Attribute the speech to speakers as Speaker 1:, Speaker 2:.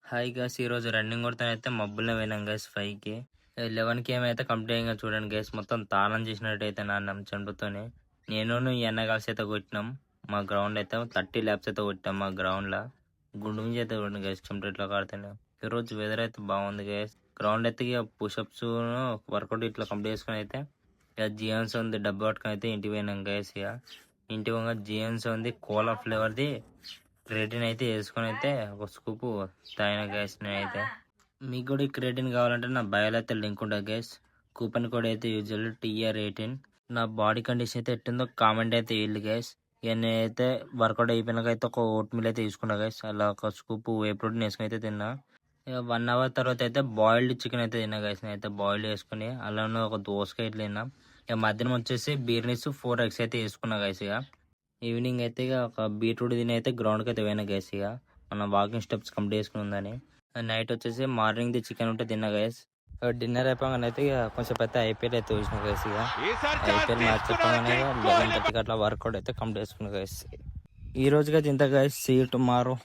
Speaker 1: Hi guys, ఈరోజు running కొడతానైతే మబ్బుల్లో పోయినాం గైస్ 5కి. 11కి ఏమైతే కంప్లీట్ అయ్యిందో చూడండి గైస్. మొత్తం తాళం చేసినట్టయితే నాన్నం చెండుతోనే. నేను ఈ అన్న కలిసి అయితే కొట్టినాం. మా గ్రౌండ్ అయితే 30 ల్యాబ్స్ అయితే కొట్టాం మా గ్రౌండ్లో. గుండు మించి అయితే కొట్టిన గైస్ చెమటలో కాడుతాను. ఈరోజు వెదర్ అయితే బాగుంది గైస్. గ్రౌండ్ అయితే ఇక పుషప్స్ వర్కౌట్ ఇట్లా కంప్లీట్ చేసుకుని అయితే ఇక జిఎన్స్ ఉంది డబ్బు పట్టుకొని అయితే ఇంటికి పోయినాం గైస్. ఇక ఇంటి పోగా జిఎన్స్ ఉంది కోలా ఫ్లేవర్ది క్రియేటిన్ అయితే వేసుకొని అయితే ఒక స్కూప్ తాగిన గ్యాస్. నేనైతే మీకు కూడా ఈ క్రియేటిన్ కావాలంటే నా బయోలో అయితే లింక్ ఉంటుంది గ్యాస్. కూపన్ కోడ్ అయితే యూజువల్ TR18. నా బాడీ కండిషన్ అయితే ఎట్టుందో కామెంట్ అయితే ఇల్లు గ్యాస్. ఇక నేనైతే వర్కౌట్ అయిపోయినాక అయితే ఒక ఓట్ మీల్ అయితే తీసుకున్నా గ్యాస్. అలా ఒక స్కూప్ వే ప్రోటీన్ వేసుకుని అయితే తిన్నా. ఇక 1 అవర్ తర్వాత అయితే బాయిల్డ్ చికెన్ అయితే తిన్నా గ్యాస్. నేనైతే బాయిల్డ్ వేసుకుని అలానే ఒక దోసకాయ ఇట్లా తిన్నా. ఇక మధ్యాహ్నం వచ్చేసి బీర్నీస్ 4 eggs అయితే వేసుకున్నా గ్యాస్. ఇక ఈవినింగ్ అయితే ఇక ఒక బీట్రూట్ తిని అయితే గ్రౌండ్కి అయితే పోయినా గైస్. ఇక మన వాకింగ్ స్టెప్స్ కంప్లీట్ చేసుకుని ఉందని. నైట్ వచ్చేసి మార్నింగ్ది చికెన్ ఉంటే తిన్నా గైస్. డిన్నర్ అయిపోగానే అయితే ఇక కొంచెం అయితే IPL అయితే చూసిన గైస్. ఇక IPL మ్యాచ్ చెప్పగానే 11:30కి అట్లా వర్కౌట్ అయితే కంప్లీట్ చేసుకున్నా గైస్. ఈ రోజుకి అయితే ఇంత గైస్. See you tomorrow.